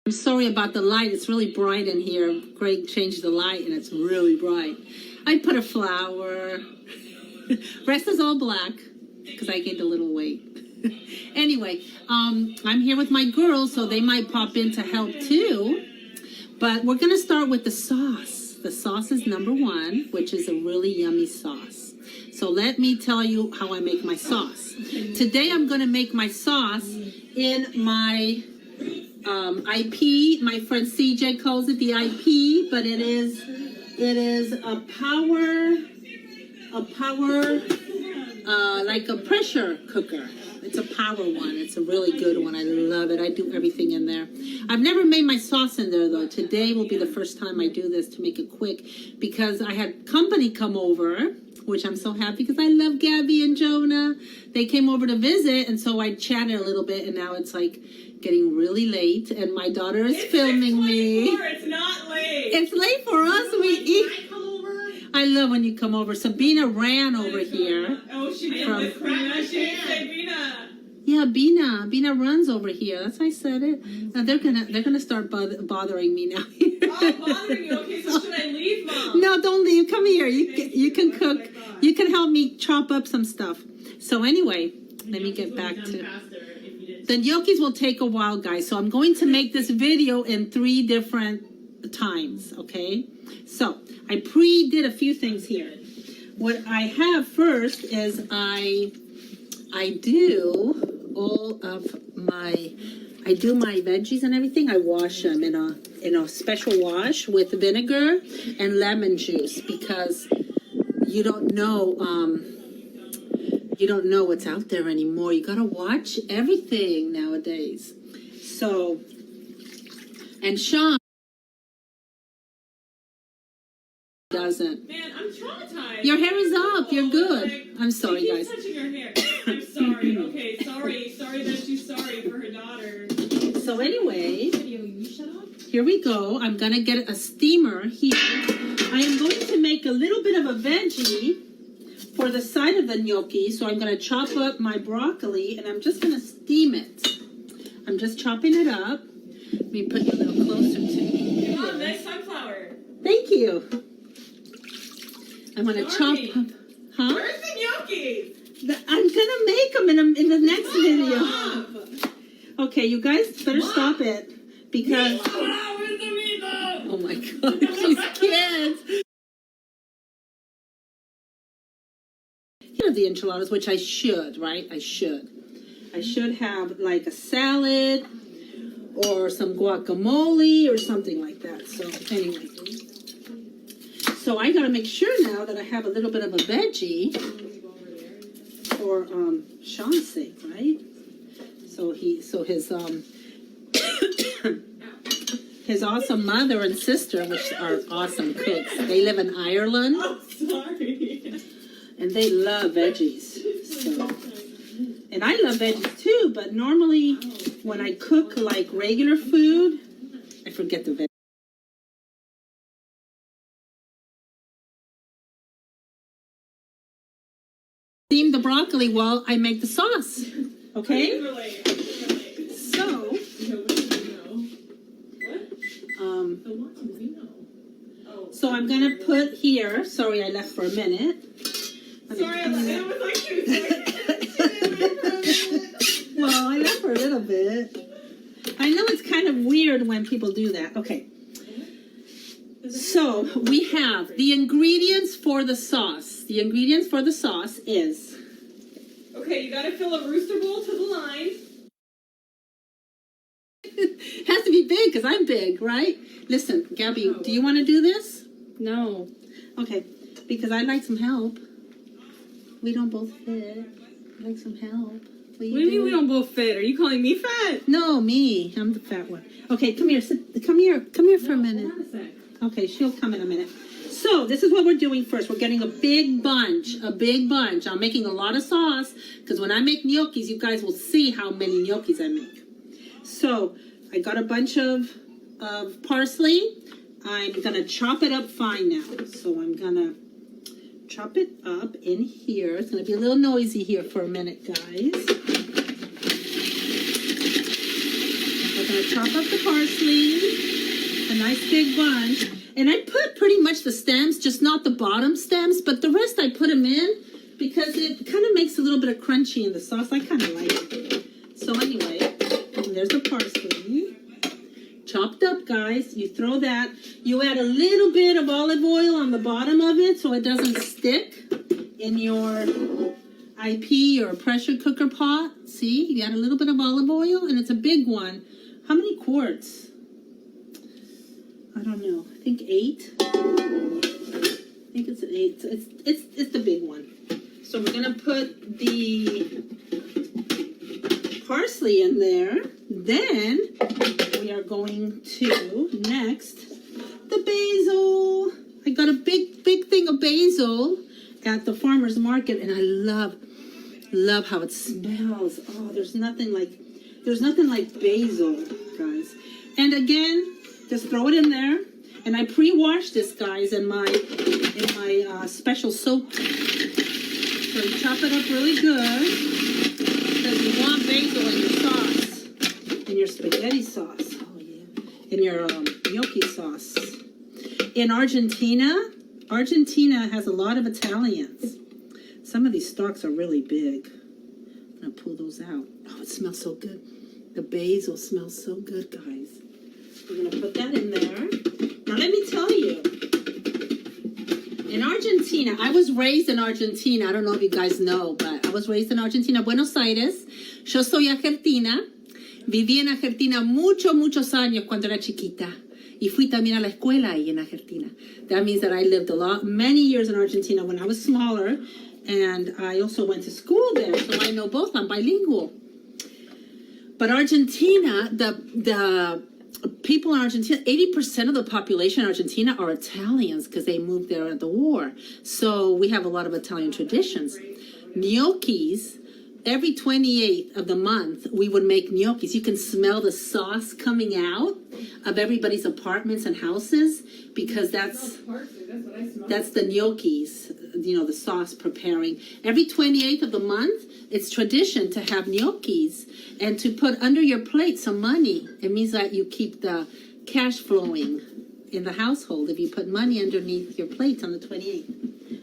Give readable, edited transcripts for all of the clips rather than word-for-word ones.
I'm sorry about the light. It's really bright in here. Greg changed the light and it's really bright. I put a flower. Rest is all black because I gained a little weight. Anyway, I'm here with my girls, so they might pop in to help too. But we're going to start with the sauce. The sauce is number one, which is a really yummy sauce. So let me tell you how I make my sauce. Today I'm going to make my sauce in my IP. My friend CJ calls it the IP, but it is a power like a pressure cooker. It's a power one. It's a really good one. I love it. I do everything in there. I've never made my sauce in there though. Today will be the first time I do this to make it quick because I had company come over, which I'm so happy because I love Gabby and Jonah. They came over to visit, and so I chatted a little bit, and now it's like getting really late, and my daughter is filming me. It's not late. It's late for us. We eat. I love when you come over. Sabina ran over here. Oh, she did. Let's say Bina. Yeah, Bina runs over here. That's why I said it. Now they're gonna start bothering me now. Oh, bothering you. Okay, so should I leave, Mom? No, don't leave. Come here. You can cook. You can help me chop up some stuff. So anyway, let me get back to. The gnocchis will take a while, guys. So I'm going to make this video in 3 different times. Okay. So I pre-did a few things here. What I have first is I do all of my veggies and everything. I wash them in a special wash with vinegar and lemon juice because you don't know what's out there anymore. You gotta watch everything nowadays. So, and Sean doesn't. Man, I'm traumatized. Your hair is up. You're good. Like, I'm sorry, she guys. keeps touching her hair. I'm sorry. Okay, sorry that she's sorry for her daughter. So anyway, You shut up. here we go. I'm gonna get a steamer here. I am going to make a little bit of a veggie for the side of the gnocchi. So I'm gonna chop up my broccoli and I'm just gonna steam it. I'm just chopping it up. Let me put you a little closer to me. Mom, nice sunflower. Thank you. I'm gonna chop up. Huh? Where's the gnocchi? I'm gonna make them in the next video. Okay, you guys better stop it because. Oh my God, these kids. Here are the enchiladas, which I should, right? I should have like a salad or some guacamole or something like that. So anyway. So I gotta make sure now that I have a little bit of a veggie for Sean's sake, right? So his awesome mother and sister, which are awesome cooks, they live in Ireland. Oh, sorry. And they love veggies. So, and I love veggies too, but normally when I cook like regular food, I forget the veggies. Steam the broccoli while I make the sauce. Okay? So, so I'm gonna put here. Sorry, I left for a minute. Sorry, it was like 2 seconds. Well, I left for a little bit. I know it's kind of weird when people do that. Okay. So we have the ingredients for the sauce. The ingredients for the sauce is. Okay, you gotta fill a rooster bowl to the line. It has to be big because I'm big, right? Listen, Gabby, do you want to do this? No. Okay, because I'd like some help. We don't both fit. I'd like some help. What do you mean we don't both fit? Are you calling me fat? No, me. I'm the fat one. Okay, come here. Come here for a minute. Hold on a sec. Okay, she'll come in a minute. So this is what we're doing first. We're getting a big bunch. I'm making a lot of sauce because when I make gnocchis, you guys will see how many gnocchis I make. So I got a bunch of parsley. I'm gonna chop it up fine now. So I'm gonna chop it up in here. It's gonna be a little noisy here for a minute, guys. gonna chop up the parsley, a nice big bunch. And I put pretty much the stems, just not the bottom stems, but the rest I put them in because it kind of makes a little bit of crunchy in the sauce. I kind of like it. So anyway, there's the parsley. Chopped up, guys. You throw that. You add a little bit of olive oil on the bottom of it so it doesn't stick in your IP or pressure cooker pot. See, you add a little bit of olive oil, and it's a big one. How many quarts? I don't know. I think 8. I think it's 8. It's the big one. So we're gonna put the parsley in there. Then we are going to next the basil. I got a big thing of basil at the farmer's market, and I love how it smells. Oh, there's nothing like basil, guys. And again, just throw it in there. And I pre-washed this, guys, in my special soap. So you chop it up really good because you want basil in your sauce, in your spaghetti sauce. Oh yeah, in your gnocchi sauce. In Argentina has a lot of Italians. Some of these stalks are really big. I'm gonna pull those out. Oh, it smells so good. The basil smells so good, guys. We're gonna put that in there. Now let me tell you, in Argentina, I was raised in Argentina. I don't know if you guys know, but I was raised in Argentina, Buenos Aires. Yo soy argentina. Viví en Argentina muchos años cuando era chiquita. Y fui también a la escuela ahí en Argentina. That means that I lived many years in Argentina when I was smaller. And I also went to school there, so I know both. I'm bilingual. But Argentina, the people in Argentina, 80% of the population in Argentina are Italians because they moved there at the war. So we have a lot of Italian traditions. Gnocchis, every 28th of the month, we would make gnocchis. You can smell the sauce coming out of everybody's apartments and houses because that's the gnocchis, the sauce preparing. Every 28th of the month, it's tradition to have gnocchis and to put under your plate some money. It means that you keep the cash flowing in the household if you put money underneath your plate on the 28th.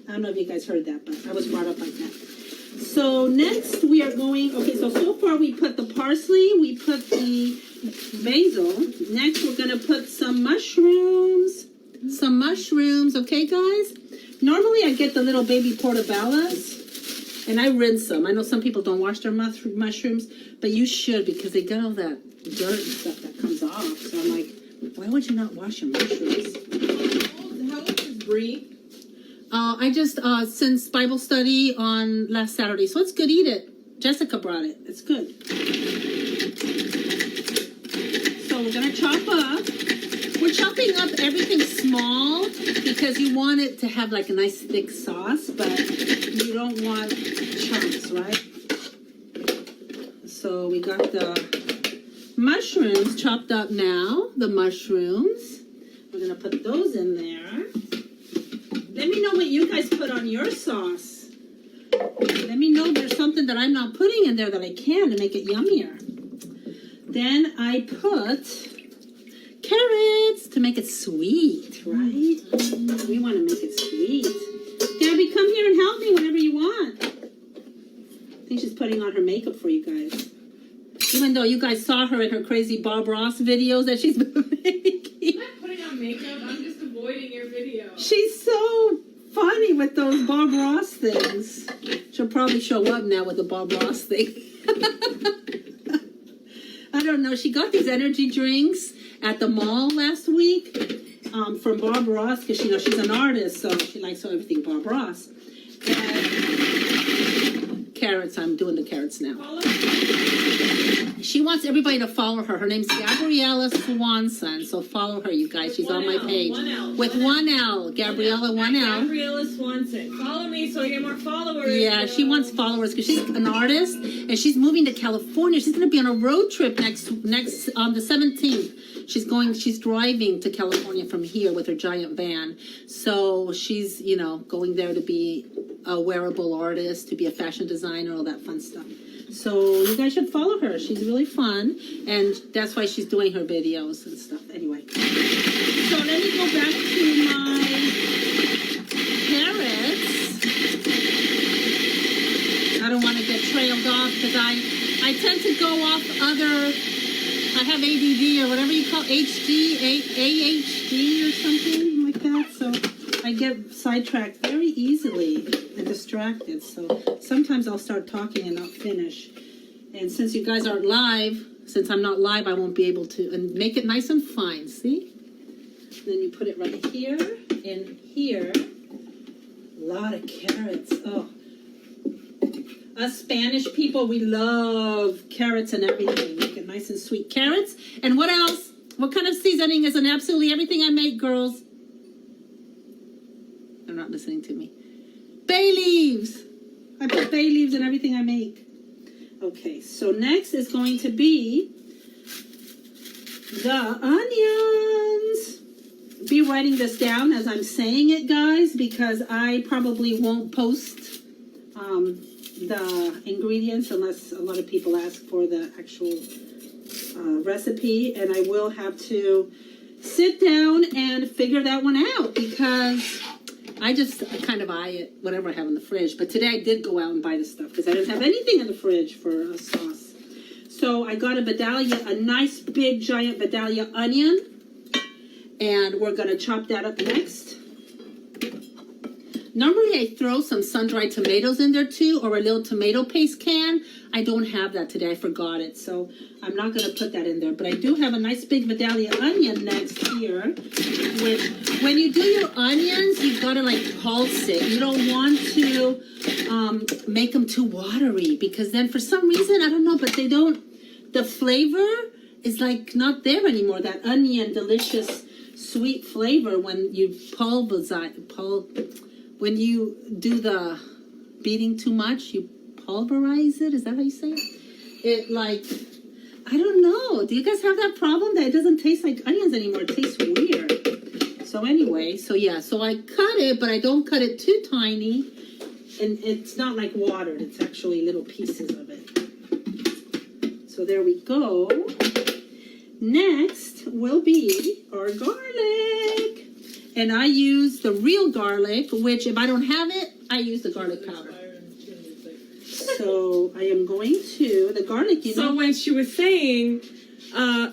I don't know if you guys heard that, but I was brought up like that. So next we are going, so far we put the parsley, we put the basil. Next we're going to put some mushrooms, okay guys? Normally I get the little baby portobellos and I rinse them. I know some people don't wash their mushrooms, but you should because they got all that dirt and stuff that comes off. So I'm like, why would you not wash your mushrooms? How old is Bree? I just since Bible study on last Saturday, so it's good. Eat it. Jessica brought it. It's good. So we're gonna chop up. We're chopping up everything small because you want it to have like a nice thick sauce, but you don't want chunks, right? So we got the mushrooms chopped up now. The mushrooms. We're gonna put those in there. Let me know what you guys put on your sauce. Let me know if there's something that I'm not putting in there that I can to make it yummier. Then I put carrots to make it sweet, right? We want to make it sweet. Gabby, come here and help me whenever you want. I think she's putting on her makeup for you guys. Even though you guys saw her in her crazy Bob Ross videos that she's been making. I'm not putting on makeup. I'm just avoiding your video. She's so funny with those Bob Ross things. She'll probably show up now with the Bob Ross thing. I don't know. She got these energy drinks at the mall last week from Bob Ross because she's an artist, so she likes everything Bob Ross. And carrots. I'm doing the carrots now. She wants everybody to follow her. Her name's Gabriella Swanson, so follow her, you guys. She's on my page. With one L. Gabriella, one L. Gabriella Swanson. Follow me so I get more followers. Yeah, she wants followers because she's an artist and she's moving to California. She's going to be on a road trip next on the 17th. She's driving to California from here with her giant van. So she's, going there to be a wearable artist, to be a fashion designer, all that fun stuff. So you guys should follow her. She's really fun, and that's why she's doing her videos and stuff. Anyway, so let me go back to my carrots. I don't want to get trailed off because I tend to go off other. I have ADD or whatever you call AHD or something like that. So I get sidetracked very easily and distracted. So sometimes I'll start talking and not finish. And since you guys aren't live, since I'm not live, I won't be able to. And make it nice and fine, see? Then you put it right here and here. A lot of carrots. Oh. Us Spanish people, we love carrots and everything. Make it nice and sweet. Carrots. And what else? What kind of seasoning is in absolutely everything I make, girls? They're not listening to me. Bay leaves. I put bay leaves in everything I make. Okay, so next is going to be the onions. Be writing this down as I'm saying it, guys, because I probably won't post the ingredients unless a lot of people ask for the actual recipe, and I will have to sit down and figure that one out because I just kind of eye it, whatever I have in the fridge. But today I did go out and buy the stuff because I didn't have anything in the fridge for a sauce. So I got a nice big giant Vidalia onion, and we're going to chop that up next. Normally I throw some sun-dried tomatoes in there too, or a little tomato paste can. I don't have that today, I forgot it, so I'm not going to put that in there. But I do have a nice big Vidalia onion next here, which when you do your onions, you've got to like pulse it. You don't want to make them too watery, because then for some reason, I don't know, but they don't, the flavor is like not there anymore, that onion delicious sweet flavor when you when you do the beating too much, you pulverize it. Is that how you say it? It like, I don't know. Do you guys have that problem that it doesn't taste like onions anymore? It tastes weird. So anyway, so yeah, so I cut it, but I don't cut it too tiny. And it's not like watered. It's actually little pieces of it. So there we go. Next will be our garlic. And I use the real garlic, which if I don't have it, I use the garlic powder. So I am going to, the garlic, you know. So when she was saying,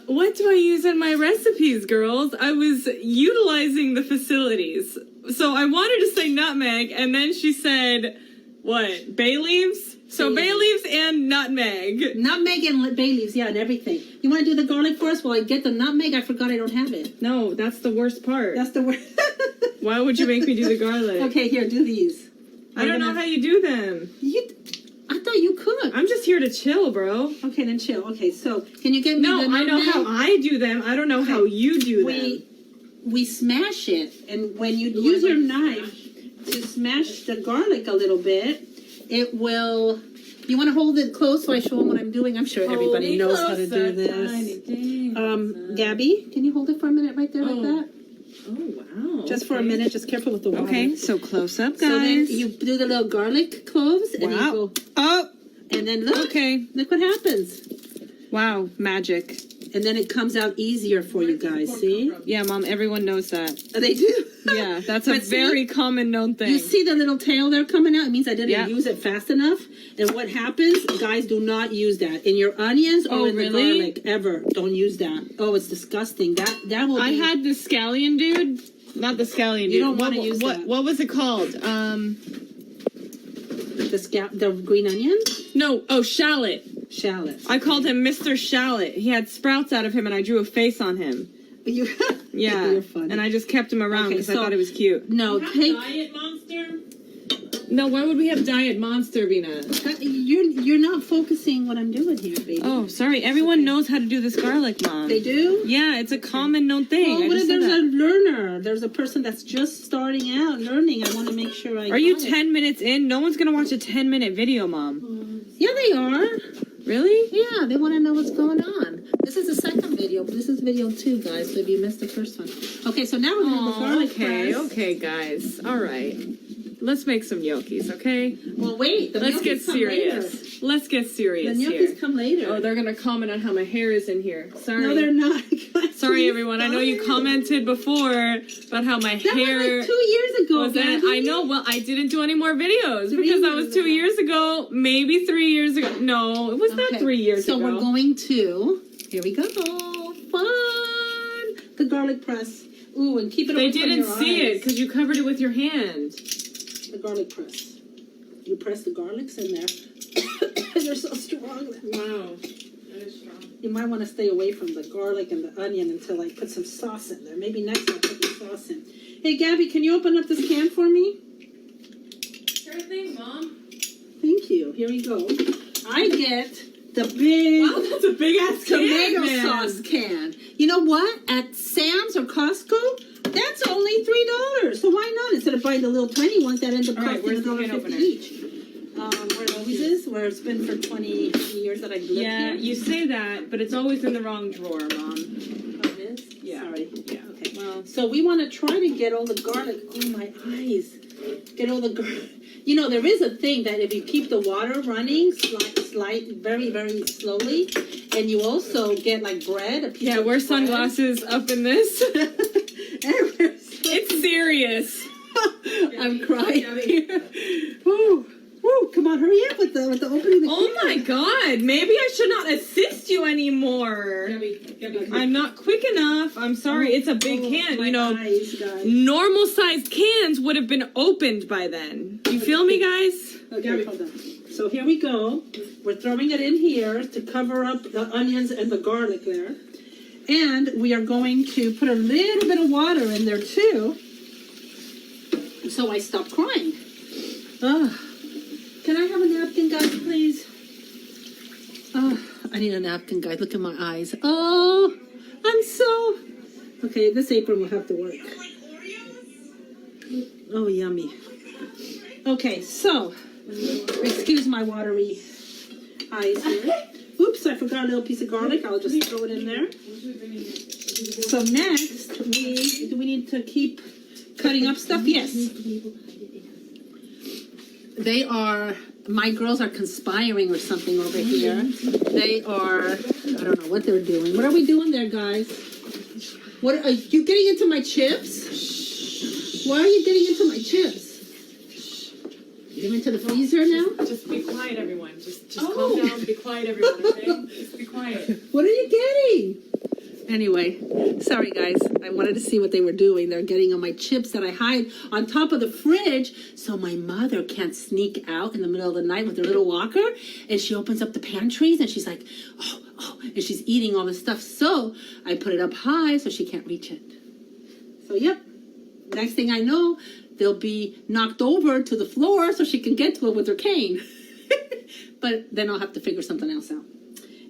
what do I use in my recipes, girls? I was utilizing the facilities. So I wanted to say nutmeg, and then she said, what, bay leaves? So bay leaves and nutmeg. Nutmeg and bay leaves, yeah, and everything. You want to do the garlic first? Well, I get the nutmeg. I forgot I don't have it. No, that's the worst part. That's the worst. Why would you make me do the garlic? Okay, here, do these. I don't know how you do them. I thought you could. I'm just here to chill, bro. Okay, then chill. Okay, so can you get me the No, I know how I do them. I don't know how you do them. We smash it, and when you use your knife to smash the garlic a little bit, it will. You want to hold it close so I show them what I'm doing? I'm sure everybody knows how to do this. Gabby, can you hold it for a minute right there like that? Oh, wow. Just for a minute. Just careful with the water. Okay, so close up, guys. So then you do the little garlic cloves, and you go up, and then look. Okay. Look what happens. Wow, magic. And then it comes out easier for you guys, see? Yeah, Mom, everyone knows that. Oh, they do? Yeah, that's a very common known thing. You see the little tail there coming out? It means I didn't use it fast enough. And what happens, guys, do not use that. In your onions or in the garlic, ever. Don't use that. Oh, it's disgusting. That will be... I had the scallion dude. Not the scallion dude. You don't want to use that. What was it called? The green onion? No, shallot. Shallot. I called him Mr. Shallot. He had sprouts out of him, and I drew a face on him. Yeah. You're funny. And I just kept him around because I thought it was cute. No, Diet Monster? No, why would we have Diet Monster, Vina? You're not focusing what I'm doing here, baby. Oh, sorry. Everyone knows how to do this garlic, Mom. They do? Yeah, it's a common known thing. Well, what if there's a learner? There's a person that's just starting out learning. I want to make sure I Are you 10 minutes in? No one's going to watch a 10-minute video, Mom. Yeah, they are. Really? Yeah, they want to know what's going on. This is the second video, but this is video 2, guys, so if you missed the first one. Okay, so now we're going to do the garlic first. Okay, guys. All right. let's make some gnocchis, okay? Well, wait. The Let's get gnocchis come later. serious. Let's get serious The here. gnocchis come later. Oh, they're gonna comment on how my hair is in here. Sorry. No, they're not. Sorry, everyone. I know you commented before about how my That hair was like 2 years ago. was that. Gabby. I know. Well, I didn't do any more videos 3 because that was years 2 ago. years ago, maybe 3 years ago. No, it was not Okay, 3 years so ago. we're going to, here we go, fun, the garlic press. Ooh, and keep it They away from didn't your see it eyes. because you covered it with your hand. The garlic press. You press the garlics in there. They're so strong. Wow. That is strong. You might want to stay away from the garlic and the onion until I put some sauce in there. Maybe next time I'll put the sauce in. Hey, Gabby, can you open up this can for me? Sure thing, Mom. Thank you. Here we go. I get the big Wow, that's a big ass tomato sauce can. You know what? At Sam's or Costco, that's only $3. So why not? Instead of buying the little tiny ones that end up All right, costing where's the can $1.50 opener? each. Where it always is, where it's been for 20 years that I've lived Yeah, here. you say that, but it's always in the wrong drawer, Mom. Oh, it is? Yeah. Sorry. Yeah. Okay. Well, So we want to try to get all the garlic. Oh, my eyes. Get all the garlic. You know, there is a thing that if you keep the water running very, very slowly, and you also get like bread, a piece yeah, of wear bread. sunglasses up in this. It's serious. I'm crying here. Woo, woo, come on, hurry up with the opening. Oh my god, maybe I should not assist you anymore. I'm not quick enough. I'm sorry, it's a big can. My You know, eyes, guys. normal sized cans would have been opened by then. You feel me, guys? Okay, hold on. So here we go. We're throwing it in here to cover up the onions and the garlic there. And we are going to put a little bit of water in there too. So I stop crying. Can I have a napkin, guys, please? I need a napkin, guys. Look at my eyes. Oh, I'm so... Okay, this apron will have to work. Oh, yummy. Okay, so... Excuse my watery eyes here. Oops, I forgot a little piece of garlic. I'll just throw it in there. So next, do we need to keep cutting up stuff? Yes. My girls are conspiring or something over here. They are, I don't know what they're doing. What are we doing there, guys? What are you getting into my chips? Why are you getting into my chips? You're into the freezer now? Just be quiet, everyone. Just Oh. calm down. Be quiet, everyone. Okay? Just be quiet. What are you getting? Anyway, sorry guys. I wanted to see what they were doing. They're getting on my chips that I hide on top of the fridge so my mother can't sneak out in the middle of the night with her little walker. And she opens up the pantries and she's like, oh, and she's eating all this stuff. So I put it up high so she can't reach it. So yep, next thing I know, they'll be knocked over to the floor so she can get to it with her cane. But then I'll have to figure something else out.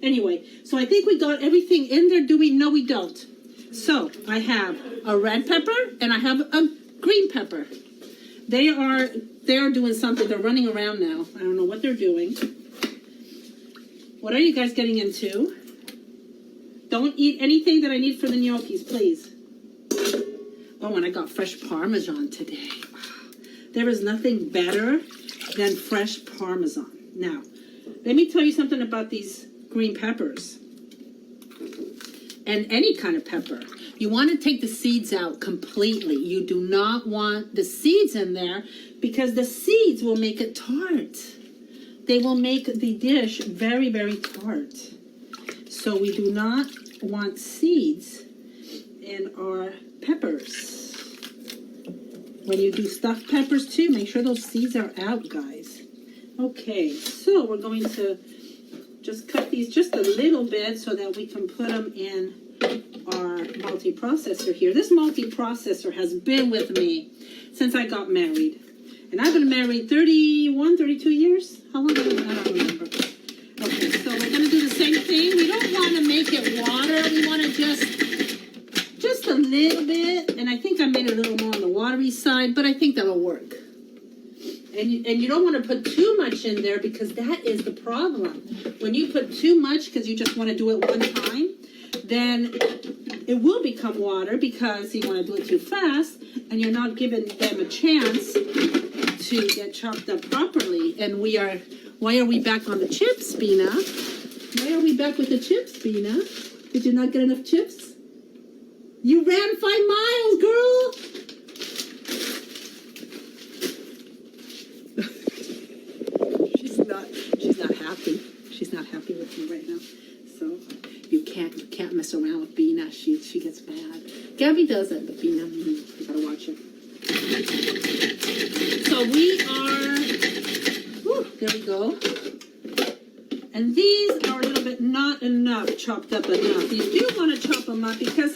Anyway, so I think we got everything in there. Do we? No, we don't. So I have a red pepper and I have a green pepper. They are doing something. They're running around now. I don't know what they're doing. What are you guys getting into? Don't eat anything that I need for the gnocchis, please. Oh, and I got fresh Parmesan today. There is nothing better than fresh Parmesan. Now, let me tell you something about these green peppers. And any kind of pepper. You want to take the seeds out completely. You do not want the seeds in there because the seeds will make it tart. They will make the dish very, very tart. So we do not want seeds in our peppers. When you do stuffed peppers too, make sure those seeds are out, guys. Okay, so we're going to just cut these just a little bit so that we can put them in our multi-processor here. This multi-processor has been with me since I got married. And I've been married 31, 32 years? How long have I been? I don't remember. Okay, so we're going to do the same thing. We don't want to make it water. We want to just a little bit. And I think I made it a little more on the watery side, but I think that'll work. And you don't want to put too much in there because that is the problem. When you put too much because you just want to do it one time, then it will become water because you want to do it too fast and you're not giving them a chance to get chopped up properly. And why are we back on the chips, Bina? Why are we back with the chips, Bina? Did you not get enough chips? You ran 5 miles, girl! She's not happy. She's not happy with you right now. So you can't mess around with Bina. She gets mad. Gabby doesn't, but Bina, you gotta watch her. So we are, there we go. And these are a little bit not enough, chopped up enough. You do want to chop them up because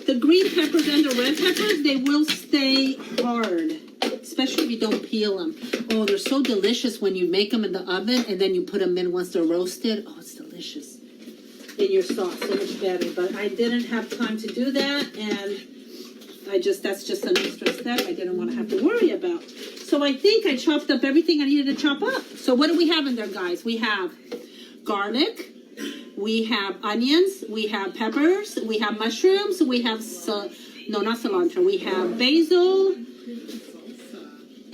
the green peppers and the red peppers, they will stay hard, especially if you don't peel them. Oh, they're so delicious when you make them in the oven and then you put them in once they're roasted. Oh, it's delicious. In your sauce, so much better. But I didn't have time to do that, and that's just an extra step I didn't want to have to worry about. So I think I chopped up everything I needed to chop up. So what do we have in there, guys? We have garlic, we have onions, we have peppers, we have mushrooms, we have, no, not cilantro, we have basil,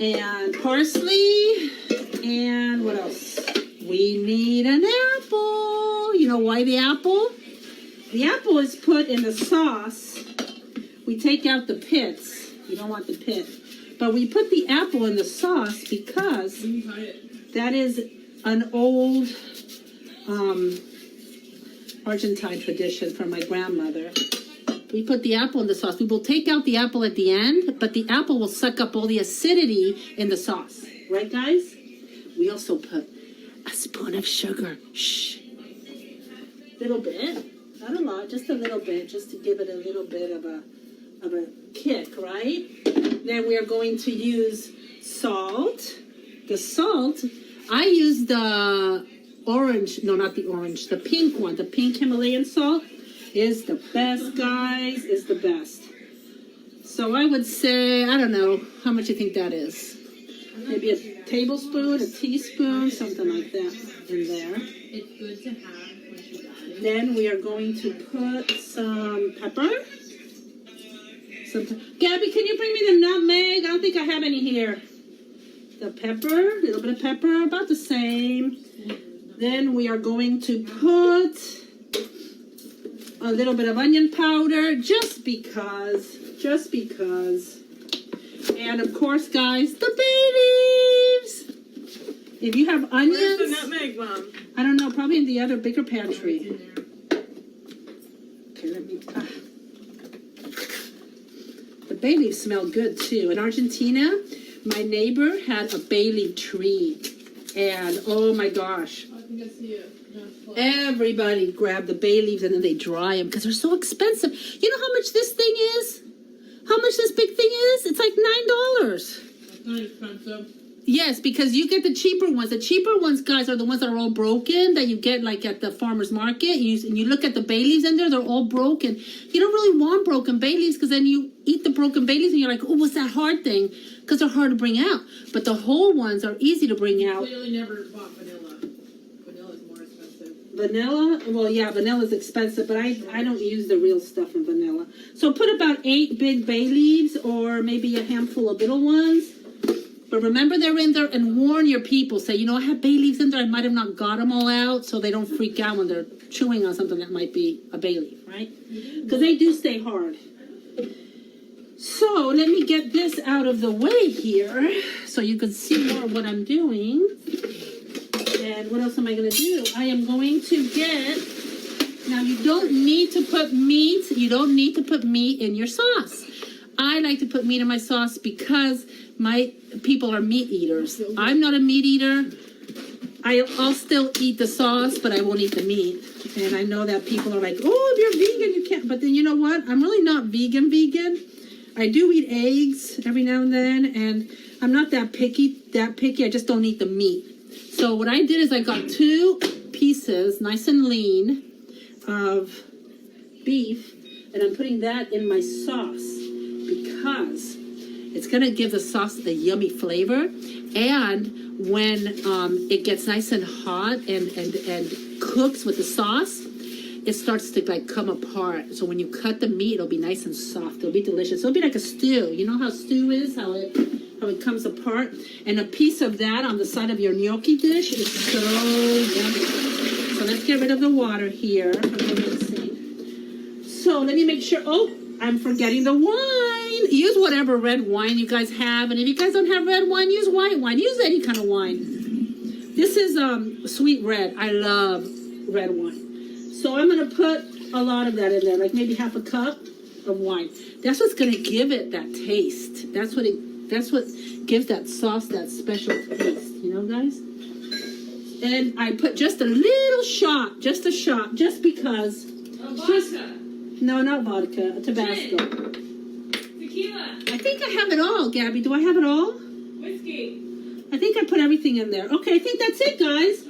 and parsley, and what else? We need an apple. You know why the apple? The apple is put in the sauce. We take out the pits. You don't want the pit. But we put the apple in the sauce because that is an old Argentine tradition from my grandmother. We put the apple in the sauce. We will take out the apple at the end, but the apple will suck up all the acidity in the sauce. Right, guys? We also put a spoon of sugar. Shh. Little bit. Not a lot, just a little bit, just to give it a little bit of a kick, right? Then we are going to use salt. The salt, I use the orange, no, not the orange, the pink one. The pink Himalayan salt is the best, guys, is the best. So I would say, I don't know, how much you think that is? Maybe a tablespoon, a teaspoon, something like that in there. It's good to have when she dies. Then we are going to put some pepper. Gabby, can you bring me the nutmeg? I don't think I have any here. The pepper, a little bit of pepper, about the same. Then we are going to put a little bit of onion powder, just because. And of course, guys, the bay leaves. If you have onions, Where's the nutmeg, Mom? I don't know, probably in the other bigger pantry. Okay, let me. The bay leaves smell good too. In Argentina, my neighbor had a bay leaf tree, and oh my gosh. I think I see it. Everybody grabbed the bay leaves and then they dry them because they're so expensive. You know how much this thing is? How much this big thing is? It's like $9. That's not expensive. Yes, because you get the cheaper ones. The cheaper ones, guys, are the ones that are all broken that you get like at the farmer's market. You look at the bay leaves in there, they're all broken. You don't really want broken bay leaves because then you eat the broken bay leaves and you're like, oh, what's that hard thing? Because they're hard to bring out. But the whole ones are easy to bring out. Clearly never bought vanilla. Vanilla's more expensive. Vanilla? Well, yeah, vanilla's expensive, but I don't use the real stuff in vanilla. So put about 8 big bay leaves or maybe a handful of little ones. But remember they're in there, and warn your people. Say, you know, I have bay leaves in there. I might have not got them all out, so they don't freak out when they're chewing on something that might be a bay leaf, right? Because they do stay hard. So let me get this out of the way here so you can see more of what I'm doing. And what else am I going to do? I am going to get... Now, you don't need to put meat. You don't need to put meat in your sauce. I like to put meat in my sauce because my people are meat eaters. I'm not a meat eater. I'll still eat the sauce, but I won't eat the meat. And I know that people are like, oh, if you're vegan, you can't. But then you know what? I'm really not vegan. I do eat eggs every now and then, and I'm not that picky. I just don't eat the meat. So what I did is I got 2 pieces, nice and lean, of beef, and I'm putting that in my sauce because it's going to give the sauce the yummy flavor. And when it gets nice and hot and cooks with the sauce, it starts to like come apart. So when you cut the meat, it'll be nice and soft. It'll be delicious. It'll be like a stew. You know how stew is? How how it comes apart. And a piece of that on the side of your gnocchi dish is so yummy. So let's get rid of the water here. So let me make sure. Oh, I'm forgetting the wine. Use whatever red wine you guys have. And if you guys don't have red wine, use white wine. Use any kind of wine. This is sweet red. I love red wine. So I'm going to put a lot of that in there, like maybe half a cup of wine. That's what's going to give it that taste. That's what gives that sauce that special taste. You know, guys? And I put just a little shot, just because. Vodka. No, not vodka, Tabasco. Tequila. I think I have it all, Gabby. Do I have it all? Whiskey. I think I put everything in there. Okay, I think that's it, guys.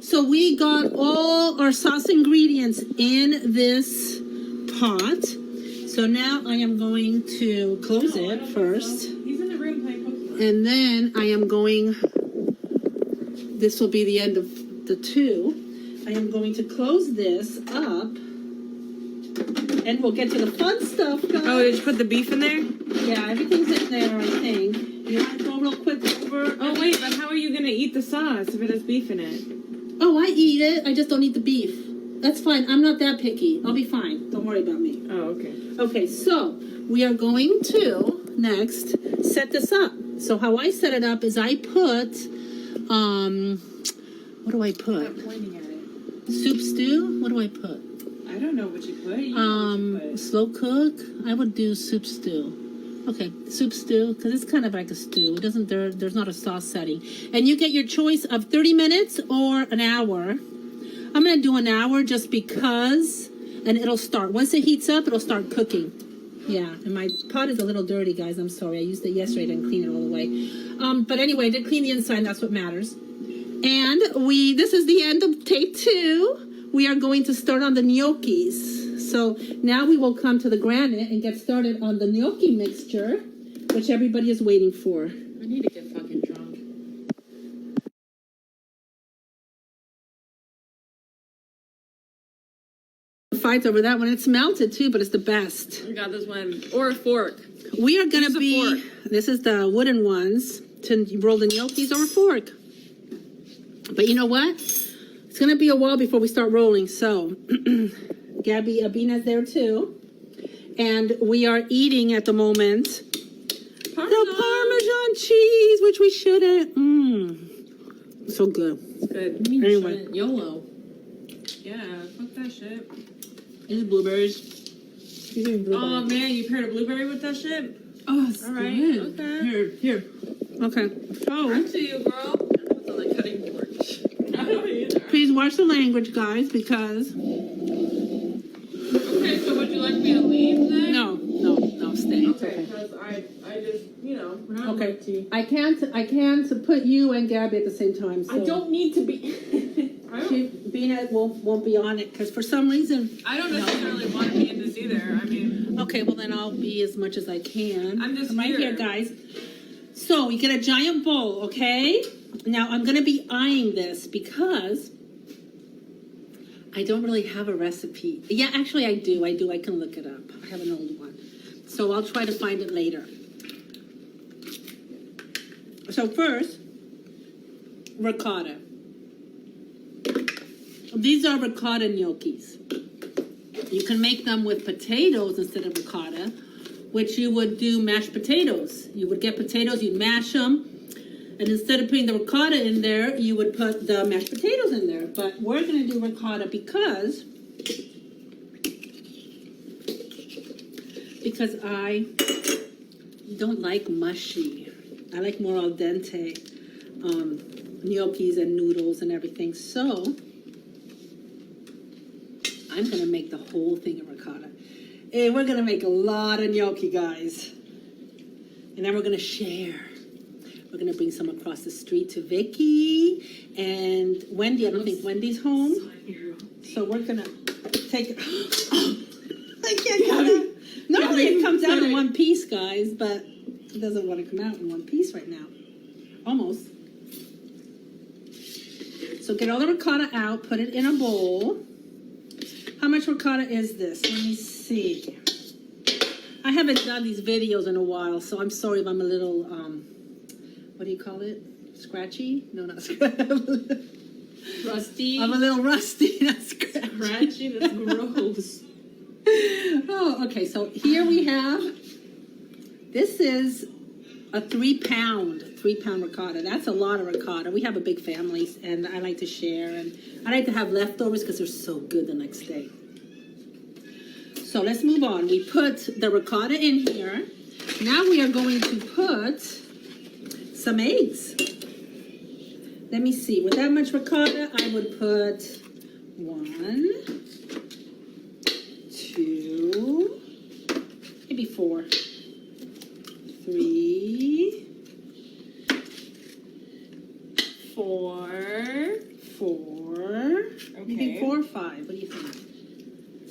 So we got all our sauce ingredients in this pot. So now I am going to close it first. He's in the room playing Pokemon. And then I am going, this will be the end of the two. I am going to close this up. And we'll get to the fun stuff, guys. Oh, did you put the beef in there? Yeah, everything's in there, I think. You want to go real quick over? Oh, wait, but how are you going to eat the sauce if it has beef in it? Oh, I eat it. I just don't eat the beef. That's fine. I'm not that picky. I'll be fine. Don't worry about me. Oh, okay. Okay, so we are going to next set this up. So how I set it up is I put, what do I put? I'm pointing at it. Soup stew? What do I put? I don't know what you put. You know what you put. Slow cook. I would do soup stew. Okay, soup stew, because it's kind of like a stew. It doesn't. There's not a sauce setting, and you get your choice of 30 minutes or an hour. I'm gonna do an hour just because, and it'll start once it heats up. It'll start cooking. Yeah, and my pot is a little dirty, guys. I'm sorry. I used it yesterday. I didn't clean it all the way. But anyway, I did clean the inside. And that's what matters. And this is the end of take 2. We are going to start on the gnocchis. So now we will come to the granite and get started on the gnocchi mixture, which everybody is waiting for. I need to get fucking drunk. Fights over that one. It's melted too, but it's the best. I got this one. Or a fork. We are going Use to a be, fork. this is the wooden ones, to roll the gnocchis or a fork. But you know what? It's going to be a while before we start rolling. So, Gabby Abina's there too. And we are eating at the moment the Parmesan cheese, which we shouldn't. So good. It's good. Anyway. YOLO. Yeah, fuck that shit. These blueberries. These are blueberries. Oh, man, you paired a blueberry with that shit? Oh, it's All right. good. Okay. Here. Okay. Oh, To you, girl. It's on the cutting board. I don't either. please watch the language, guys, because Okay, so would you like me to leave then? no, stay. It's Okay, okay. because I just, we're not Okay. tea. I can't put you and Gabby at the same time. So I don't need to be. Bina won't be on it because for some reason. I don't necessarily want to be in this either. I mean, Okay, well then I'll be as much as I can. I'm just right here. here, guys. So we get a giant bowl, okay? Now I'm gonna be eyeing this because I don't really have a recipe. Yeah, actually I do. I can look it up. I have an old one. So I'll try to find it later. So first, ricotta. These are ricotta gnocchis. You can make them with potatoes instead of ricotta, which you would do mashed potatoes. You would get potatoes, you'd mash them, and instead of putting the ricotta in there, you would put the mashed potatoes in there. But we're going to do ricotta because I don't like mushy. I like more al dente gnocchis and noodles and everything. So I'm going to make the whole thing of ricotta. And we're going to make a lot of gnocchi, guys. And then we're going to share. We're going to bring some across the street to Vicky and Wendy. I don't think Wendy's home. So we're going to take it. I can't get it. Normally it comes out in one piece, guys, but it doesn't want to come out in one piece right now. Almost. So get all the ricotta out, put it in a bowl. How much ricotta is this? Let me see. I haven't done these videos in a while, so I'm sorry if I'm a little what do you call it? Scratchy? No, not scratchy. Rusty. I'm a little rusty, not scratchy. Scratchy, that's gross. Oh, okay, so here we have, this is a 3 pound ricotta. That's a lot of ricotta. We have a big family and I like to share, and I like to have leftovers because they're so good the next day. So let's move on. We put the ricotta in here. Now we are going to put some eggs. Let me see, with that much ricotta, I would put 1, 2, maybe 4, 3, 4. 4. You think 4 or 5? What do you think?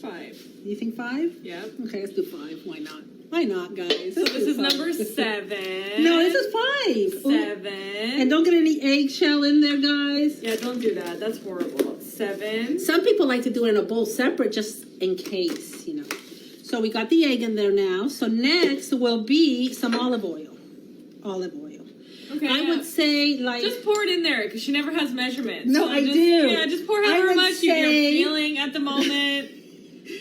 5. You think 5? Yep. Okay, let's do 5. Why not? Why not, guys? So this is number 7. No, this is 5. 7. And don't get any eggshell in there, guys. Yeah, don't do that. That's horrible. 7. Some people like to do it in a bowl separate just in case, you know. So we got the egg in there now. So next will be some olive oil. Olive oil. Okay. I would say like... Just pour it in there because she never has measurements. No, I just, do. Yeah, just pour I however would much you're say- feeling at the moment.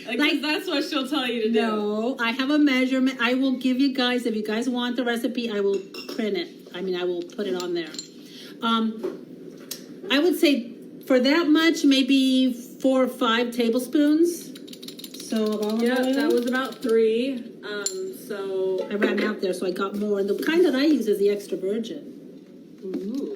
Like, that's what she'll tell you to do. No, I have a measurement. I will give you guys, if you guys want the recipe, I will print it. I mean, I will put it on there. I would say for that much, maybe 4 or 5 tablespoons. So of olive Yeah, oil. that was about 3. So. I ran out there, so I got more. And the kind that I use is the extra virgin. Ooh.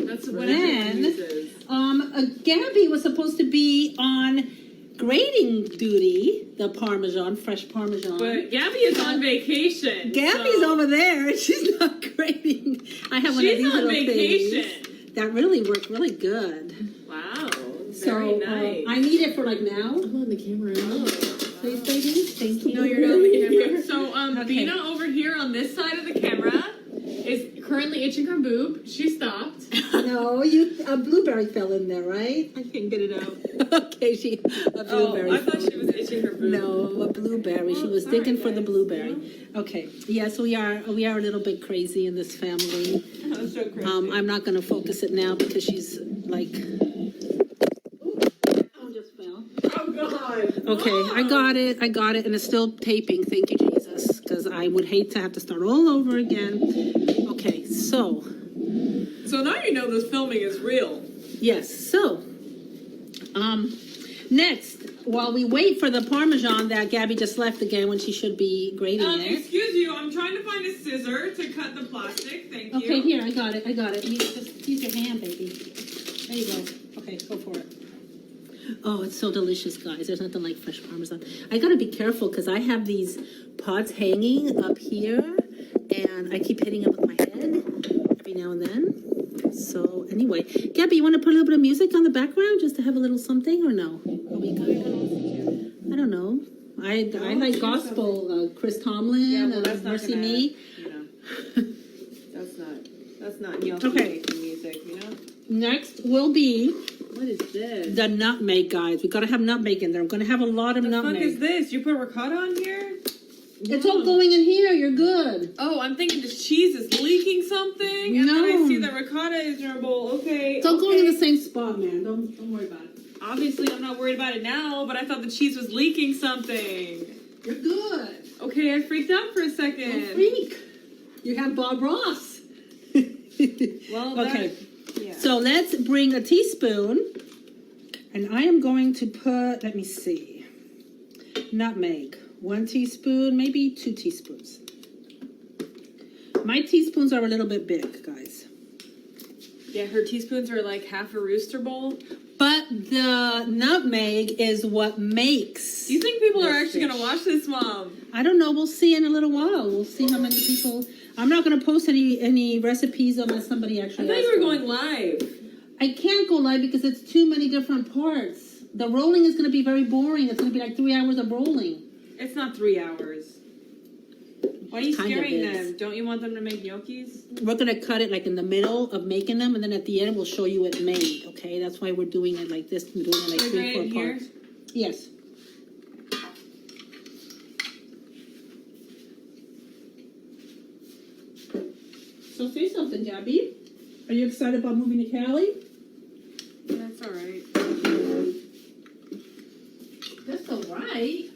That's what Then, everyone uses. Gabby was supposed to be on grating duty, the Parmesan, fresh Parmesan. But Gabby is on vacation. Gabby's so over there. She's not grating. I have one of She's these on little vacation. things that really work really good. Wow. So Very nice. I need it for like now. I'm on the camera. Please, baby. Thank you. No, you're not on the camera. So, Okay. Bina over here on this side of the camera is currently itching her boob. She stopped. No, a blueberry fell in there, right? I can't get it out. Okay, a blueberry. Oh, I thought she was itching her boob. No, a blueberry. She was sorry, digging for the guys. blueberry. Okay. Yes, we are a little bit crazy in this family. I'm so crazy. I'm not going to focus it now because she's like. Oh, just fell. Oh God. Okay, I got it, and it's still taping. Thank you, Jesus, because I would hate to have to start all over again. Okay, so So now you know this filming is real. yes, so next, while we wait for the Parmesan that Gabby just left again when she should be grating it. Excuse you, I'm trying to find a scissor to cut the plastic. Thank you. Okay, here, I got it. You just use your hand, baby. There you go. Okay, go for it. Oh, it's so delicious, guys. There's nothing like fresh Parmesan. I gotta be careful because I have these pots hanging up here and I keep hitting them with my head every now and then. So anyway, Gabby, you want to put a little bit of music on the background just to have a little something or no? Are we good? I don't know. I like gospel, Chris Tomlin, Mercy Me. That's not gnocchi Okay. music, you know? Next will be What is this? the nutmeg, guys. We gotta have nutmeg in there. I'm gonna have a lot of The fuck nutmeg. is this? You put ricotta on here? It's all going in here. You're good. Oh, I'm thinking this cheese is leaking something, and then I No. see that ricotta is in our bowl. Okay. It's all going in okay. the same spot, man. Don't worry about it. Obviously, I'm not worried about it now, but I thought the cheese was leaking something. You're good. Okay, I freaked out for a second. Don't freak. You have Bob Ross. Well, okay. Yeah. So let's bring a teaspoon, and I am going to put. Let me see. Nutmeg. 1 teaspoon, maybe 2 teaspoons. My teaspoons are a little bit big, guys. Yeah, her teaspoons are like half a rooster bowl. But the nutmeg is what makes. Do you think people are this actually going to dish. watch this, Mom? I don't know. We'll see in a little while. We'll see how many people. I'm not going to post any recipes unless somebody I actually. thought asks you were for going it. live. I can't go live because it's too many different parts. The rolling is going to be very boring. It's going to be like 3 hours of rolling. It's not 3 hours. Why are you Kind of scaring is. them? Don't you want them to make gnocchis? We're going to cut it like in the middle of making them, and then at the end we'll show you it made. Okay, that's why we're doing it like this. We're doing it like Should I 3 grate it 4 here? parts. Yes. So So say something, Gabby. Are you excited about moving to Cali? That's all right. That's all right.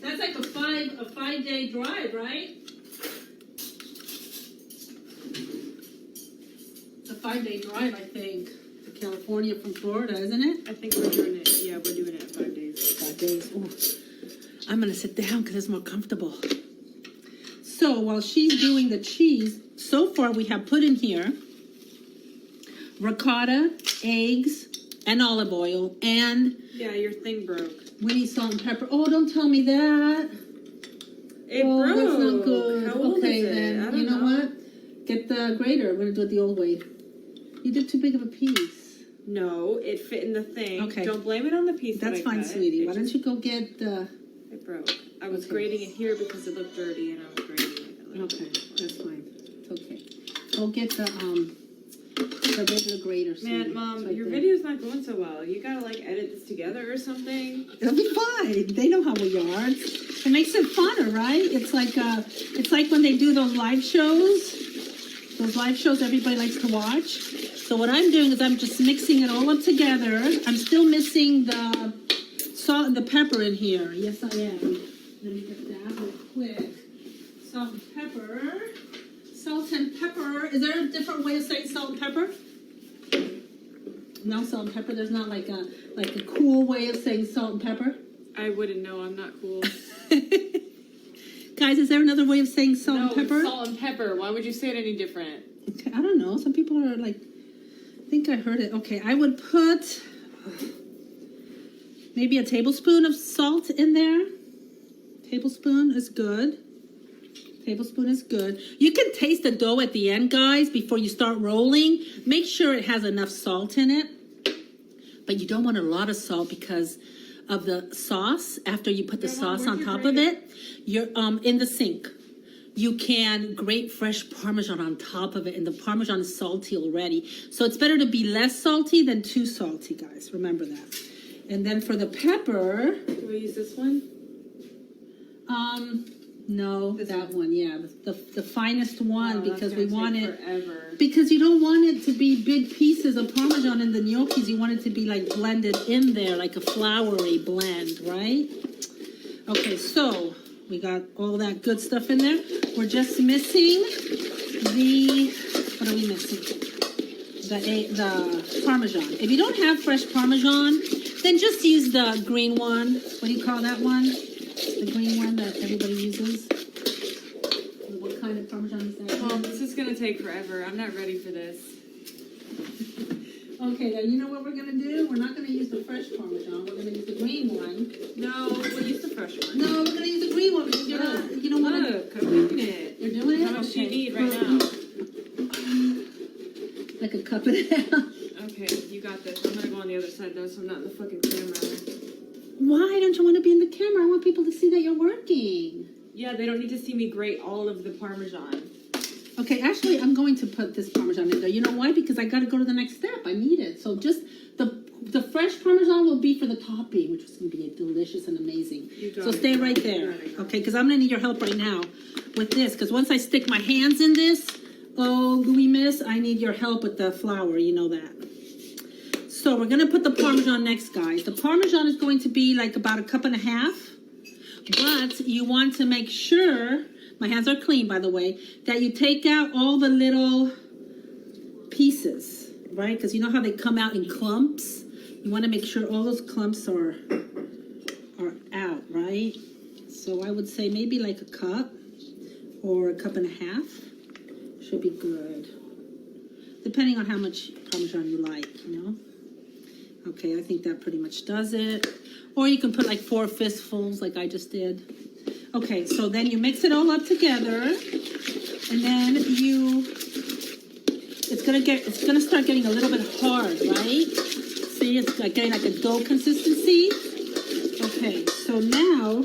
That's like a 5-day drive, right? It's a 5-day drive, I think, to California from Florida, isn't it? I think we're doing it. Yeah, we're doing it in 5 days. 5 days. Ooh. I'm gonna sit down because it's more comfortable. So while she's doing the cheese, so far we have put in here ricotta, eggs, and olive oil, and Yeah, your thing broke. we need salt and pepper. Oh, don't tell me that. It Oh, broke. that's not good. How old Okay, is it? then I don't you know know. what? Get the grater. We're gonna do it the old way. You did too big of a piece. No, it fit in the thing. Okay. Don't blame it on the piece. That's that I fine, cut. sweetie. It Why don't just- you go get the? It broke. I was Okay. grating it here because it looked dirty, and I was grating it. Okay, that's fine. It's okay. Go get the regular grater. sweetie. Man, It's Mom, right your there. video's not going so well. You gotta like edit this together or something. It'll be fine. They know how we are. It makes it funner, right? It's like when they do those live shows. Those live shows everybody likes to watch. So what I'm doing is I'm just mixing it all up together. I'm still missing the salt and the pepper in here. Yes, I am. Let me get that real quick. Salt and pepper. Salt and pepper. Is there a different way of saying salt and pepper? No, salt and pepper. There's not like a cool way of saying salt and pepper. I wouldn't know. I'm not cool. Guys, is there another way of saying salt and pepper? It's salt and pepper. Why would you say it any different? Okay, I don't know. Some people are like, I think I heard it. Okay, I would put maybe a tablespoon of salt in there. Tablespoon is good. Tablespoon is good. You can taste the dough at the end, guys, before you start rolling. Make sure it has enough salt in it. But you don't want a lot of salt because of the sauce. After you put the sauce on top of it, you're in the sink. You can grate fresh Parmesan on top of it, and the Parmesan is salty already. So it's better to be less salty than too salty, guys. Remember that. And then for the pepper, Do we use this one? no, that one, yeah, the finest one, because we want it. Forever. Because you don't want it to be big pieces of Parmesan in the gnocchis. You want it to be like blended in there, like a floury blend, right? Okay, so we got all that good stuff in there. We're just missing what are we missing? The Parmesan. If you don't have fresh Parmesan, then just use the green one. What do you call that one? The green one that everybody uses. What kind of Parmesan is that? Mom, this is gonna take forever. I'm not ready for this. Okay, then you know what we're gonna do? We're not gonna use the fresh Parmesan. We're gonna use the green one. No, we'll use the fresh one. No, we're gonna use the green one because you don't want to. Look, I'm making it. You're doing it. How much do you Okay. need right now? Like a cup and a half. Okay, you got this. I'm gonna go on the other side though, so I'm not in the fucking camera. Why don't you want to be in the camera? I want people to see that you're working. Yeah, they don't need to see me grate all of the Parmesan. Okay, actually, I'm going to put this Parmesan in there. You know why? Because I got to go to the next step. I need it. So just the fresh Parmesan will be for the topping, which is going to be delicious and amazing. So stay right there, okay? Because I'm going to need your help right now with this. Because once I stick my hands in this, oh, Louis Miss, I need your help with the flour. You know that. So we're going to put the Parmesan next, guys. The Parmesan is going to be like about a cup and a half. But you want to make sure, my hands are clean, by the way, that you take out all the little pieces, right? Because you know how they come out in clumps? You want to make sure all those clumps are out, right? So I would say maybe like a cup or a cup and a half should be good. Depending on how much Parmesan you like, you know? Okay, I think that pretty much does it. Or you can put like 4 fistfuls like I just did. Okay, so then you mix it all up together, and then it's gonna start getting a little bit hard, right? See, it's like getting like a dough consistency. Okay, so now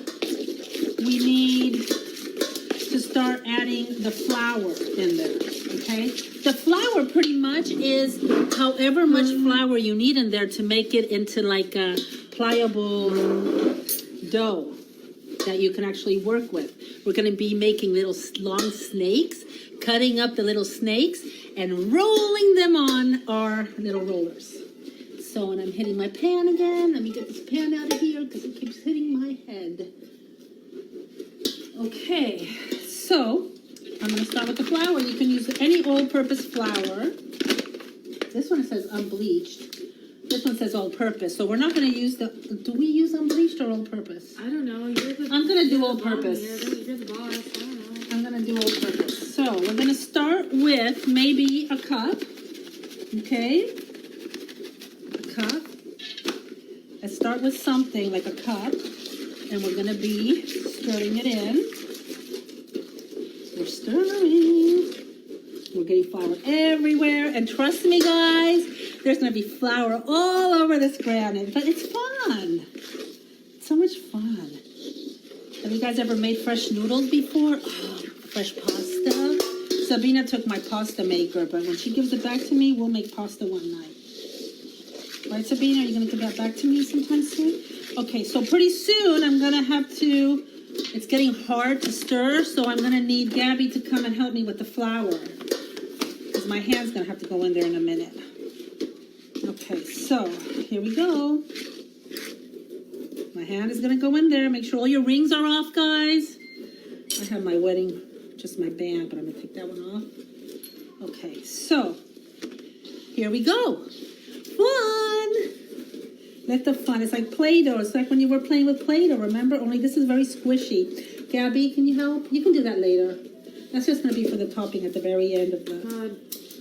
we need to start adding the flour in there, okay? The flour pretty much is however much flour you need in there to make it into like a pliable dough. that you can actually work with. We're gonna be making little long snakes, cutting up the little snakes and rolling them on our little rollers. So, and I'm hitting my pan again. Let me get this pan out of here because it keeps hitting my head. Okay, so I'm gonna start with the flour. You can use any all-purpose flour. This one says unbleached. This one says all-purpose. So we're not gonna use do we use unbleached or all-purpose? I don't know. I'm gonna do all-purpose. You're the boss. I don't know. I'm gonna do all-purpose. So we're gonna start with maybe a cup. Okay? A cup. Let's start with something like a cup. And we're gonna be stirring it in. We're stirring. We're getting flour everywhere. And trust me, guys, there's going to be flour all over this granite. But it's fun. It's so much fun. Have you guys ever made fresh noodles before? Oh, fresh pasta. Sabina took my pasta maker, but when she gives it back to me, we'll make pasta one night. Right, Sabina? Are you going to give that back to me sometime soon? Okay, so pretty soon I'm going to have to... It's getting hard to stir, so I'm going to need Gabby to come and help me with the flour. Because my hand's going to have to go in there in a minute. Okay, so here we go. My hand is going to go in there. Make sure all your rings are off, guys. I have my wedding, just my band, but I'm going to take that one off. Okay, so here we go. Fun! Let the fun. It's like Play-Doh. It's like when you were playing with Play-Doh, remember? Only this is very squishy. Gabby, can you help? You can do that later. That's just going to be for the topping at the very end of the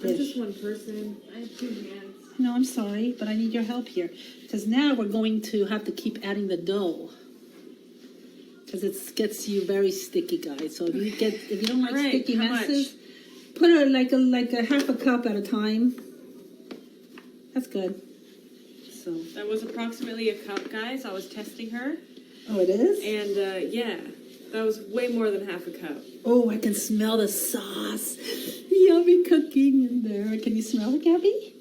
I'm just one person. I have 2 hands. No, I'm sorry, but I need your help here. Because now we're going to have to keep adding the dough. Because it gets you very sticky, guys. So if you don't like sticky messes, put it like a half a cup at a time. That's good. So That was approximately a cup, guys. I was testing her. oh, it is? And, yeah, that was way more than half a cup. Oh, I can smell the sauce. Yummy cooking in there. Can you smell it, Gabby?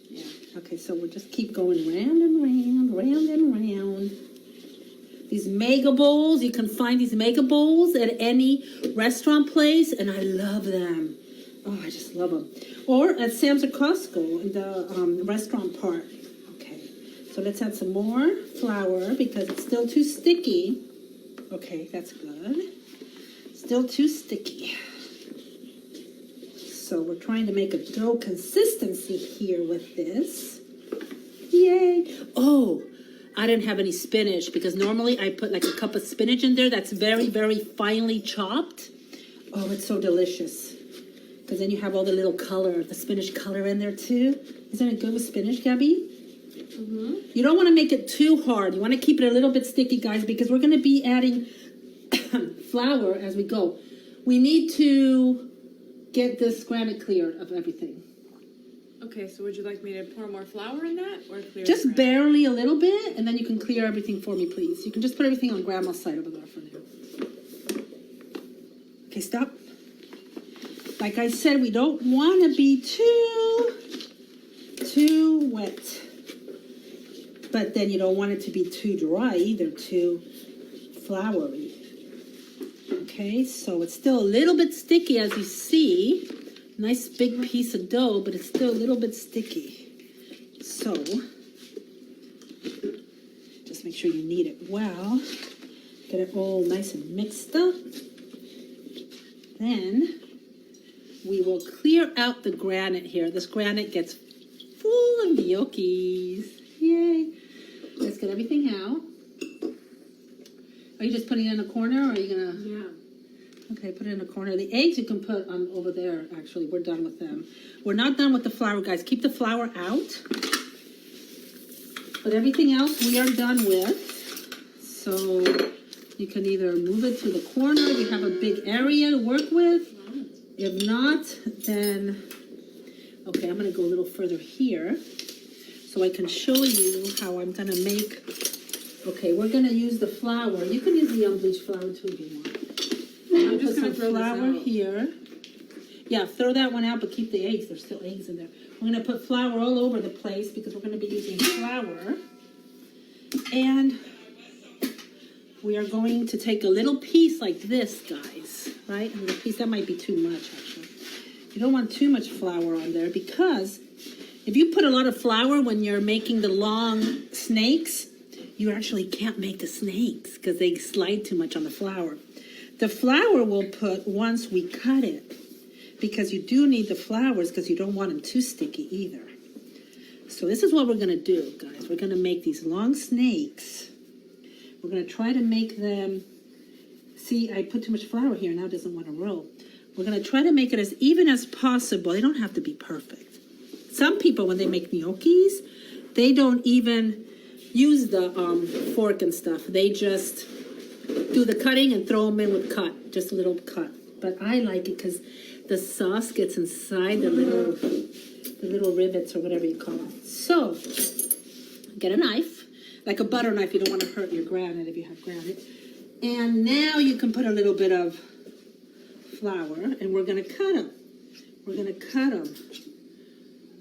Yeah. Okay, so we'll just keep going round and round, round and round. These mega bowls, you can find these mega bowls at any restaurant place, and I love them. Oh, I just love them. Or at Sam's or Costco in the restaurant part. Okay, so let's add some more flour because it's still too sticky. Okay, that's good. Still too sticky. So we're trying to make a dough consistency here with this. Yay! Oh, I didn't have any spinach because normally I put like a cup of spinach in there that's very, very finely chopped. Oh, it's so delicious. Because then you have all the little color, the spinach color in there too. Isn't it good with spinach, Gabby? Mm-hmm. You don't want to make it too hard. You want to keep it a little bit sticky, guys, because we're going to be adding flour as we go. We need to get this granite cleared of everything. Okay, so would you like me to pour more flour in that or clear Just the granite? barely a little bit, and then you can clear everything for me, please. You can just put everything on Grandma's side over there for now. Okay, stop. Like I said, we don't want to be too wet. But then you don't want it to be too dry either, too floury. Okay, so it's still a little bit sticky as you see. Nice big piece of dough, but it's still a little bit sticky. So, just make sure you knead it well. Get it all nice and mixed up. Then, we will clear out the granite here. This granite gets full of gnocchis. Yay. Let's get everything out. Are you just putting it in a corner, or are you going to... Yeah. Okay, put it in a corner. The eggs you can put on over there, actually. We're done with them. We're not done with the flour, guys. Keep the flour out. But everything else we are done with. So you can either move it to the corner if you have a big area to work with. If not, then... Okay, I'm going to go a little further here so I can show you how I'm going to make... Okay, we're going to use the flour. You can use the unbleached flour too if you want. I'm just Put going to some throw flour this out. here. Yeah, throw that one out, but keep the eggs. There's still eggs in there. We're going to put flour all over the place because we're going to be using flour. And we are going to take a little piece like this, guys, right? A little piece, that might be too much, actually. You don't want too much flour on there because if you put a lot of flour when you're making the long snakes, you actually can't make the snakes because they slide too much on the flour. The flour we'll put once we cut it because you do need the flours because you don't want them too sticky either. So this is what we're going to do, guys. We're going to make these long snakes. We're going to try to make them, see, I put too much flour here, now it doesn't want to roll. We're going to try to make it as even as possible. They don't have to be perfect. Some people, when they make gnocchis, they don't even use the fork and stuff. They just do the cutting and throw them in with cut, just a little cut. But I like it because the sauce gets inside the little rivets or whatever you call it. So, get a knife, like a butter knife. You don't want to hurt your granite if you have granite. And now you can put a little bit of flour, and we're going to cut them. We're going to cut them.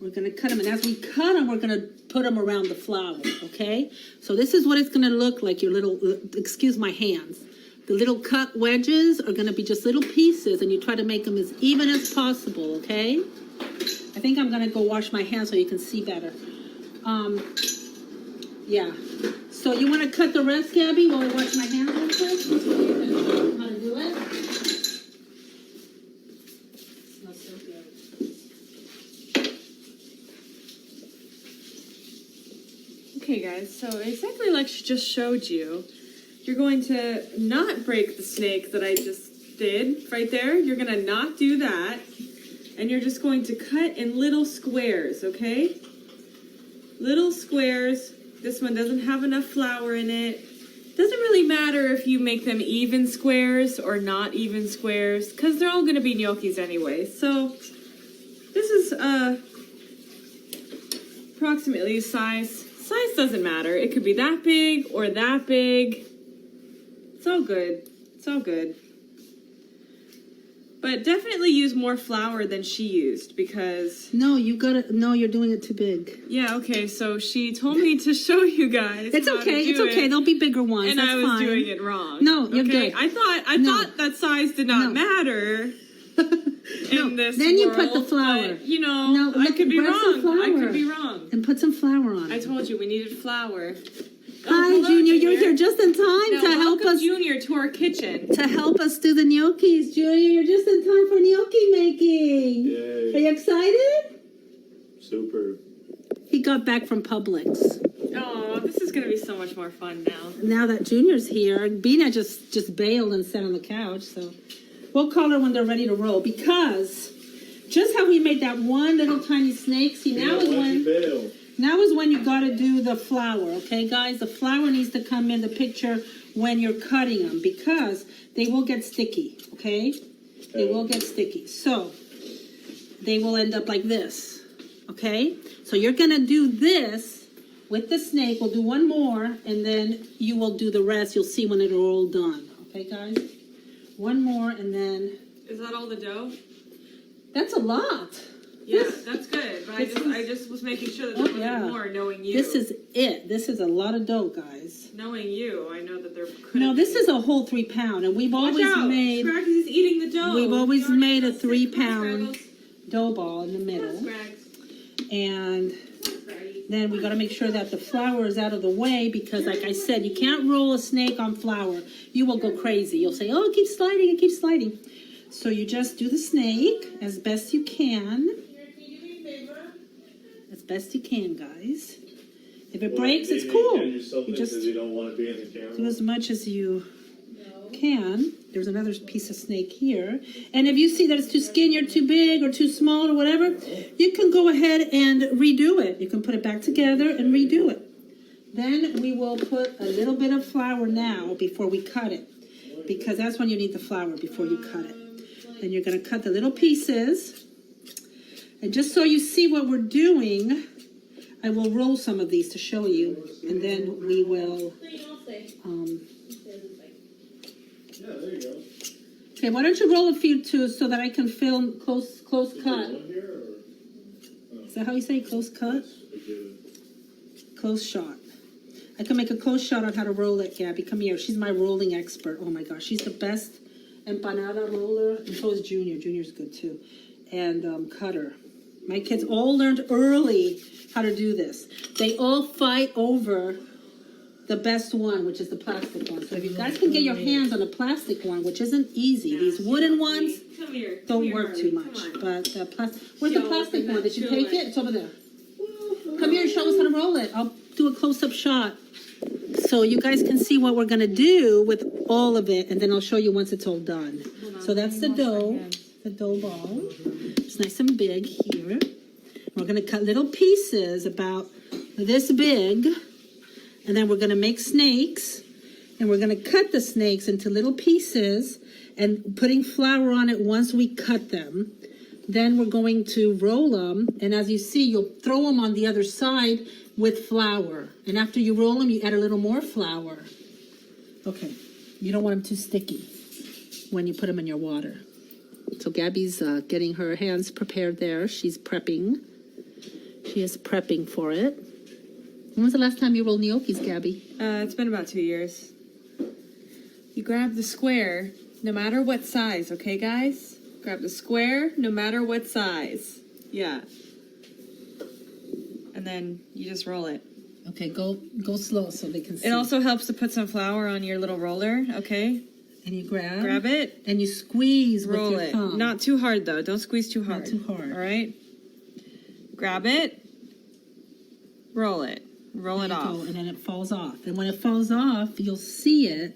We're going to cut them, and as we cut them, we're going to put them around the flour, okay? So this is what it's going to look like, your little, excuse my hands. The little cut wedges are going to be just little pieces, and you try to make them as even as possible, okay? I think I'm going to go wash my hands so you can see better. Yeah. So you want to cut the rest, Gabby, while I wash my hands real quick? How to do it? Smells so good. Okay, guys, so exactly like she just showed you, you're going to not break the snake that I just did right there. You're going to not do that. And you're just going to cut in little squares, okay? Little squares. This one doesn't have enough flour in it. Doesn't really matter if you make them even squares or not even squares, because they're all going to be gnocchis anyway. So this is approximately size. Size doesn't matter. It could be that big or that big. It's all good. It's all good. But definitely use more flour than she used because... No, you gotta, no, you're doing it too big. Yeah, okay, so she told me to show you guys. It's okay, it's okay. There'll be bigger ones. And that's I was fine. doing it wrong. No, you're okay? good. I thought that size did not matter in this Then you world, put the flour. But, you know, No, I could be grab some wrong. I flour. could be wrong. And put some flour on I it. told you we needed flour. Hi, hello, Junior. You're here just in time Now, to help welcome us. Junior to our kitchen. To help us do the gnocchis, Junior. You're just in time for gnocchi making. Yay. Are you excited? Super. He got back from Publix. Oh, this is going to be so much more fun now. Now that Junior's here, Bina just bailed and sat on the couch. So we'll call her when they're ready to roll. Because just how we made that one little tiny snake. See, now is when... Now is when you got to do the flour, okay, guys? The flour needs to come in the picture when you're cutting them because they will get sticky, okay? They will get sticky. So they will end up like this, okay? So you're going to do this with the snake. We'll do one more, and then you will do the rest. You'll see when it's all done, okay, guys? One more, and then... Is that all the dough? That's a lot. Yeah, that's good. But I just was making sure that there wasn't more, knowing you. This is it. This is a lot of dough, guys. Knowing you, I know that there could. No, this is a whole 3 pound, and we've always made. Scraggs is eating the dough. We've always made a 3 Come on, pound Scraggles. dough ball in the middle, Come on, Scraggs. and Come on, Scraggy. then we got to make sure that the flour is out of the way because, like I said, you can't roll a snake on flour. You will go crazy. You'll say, "Oh, it keeps sliding. It keeps sliding." So you just do the snake as best you can. As best you can, guys. If it breaks, it's cool. You just you don't want to be in the camera. do as much as you can. There's another piece of snake here. And if you see that it's too skinny or too big or too small or whatever, you can go ahead and redo it. You can put it back together and redo it. Then we will put a little bit of flour now before we cut it, because that's when you need the flour before you cut it. Then you're going to cut the little pieces. And just so you see what we're doing, I will roll some of these to show you, and then we will. Yeah, there you go. Okay, why don't you roll a few too, so that I can film close cut. One here, Is that how you say close cut? or? Close shot. I can make a close shot on how to roll it, Gabby. Come here. She's my rolling expert. Oh my gosh, she's the best empanada roller. And so is Junior. Junior's good too. And cutter. My kids all learned early how to do this. They all fight over the best one, which is the plastic one. So if you guys can get your hands on a plastic one, which isn't easy, these wooden ones Come here. don't work too much. But the plastic, where's the plastic one? Did you take it? It's over there. Come here and show us how to roll it. I'll do a close-up shot. So you guys can see what we're gonna do with all of it, and then I'll show you once it's all done. So that's the dough ball. It's nice and big here. We're gonna cut little pieces about this big, and then we're gonna make snakes, and we're gonna cut the snakes into little pieces and putting flour on it once we cut them. Then we're going to roll them, and as you see, you'll throw them on the other side with flour. And after you roll them, you add a little more flour. Okay, you don't want them too sticky when you put them in your water. So Gabby's getting her hands prepared there. She's prepping. She is prepping for it. When was the last time you rolled gnocchis, Gabby? It's been about 2 years. You grab the square, no matter what size, okay, guys? Grab the square, no matter what size. Yeah. And then you just roll it. Okay, go slow so they can see. It also helps to put some flour on your little roller, okay? And you grab. Grab it. And you squeeze Roll with your it. thumb. Not too hard, though. Don't squeeze too hard. Not too hard. All right? Grab it. Roll it. Roll it There you off. go, and then it falls off. And when it falls off, you'll see it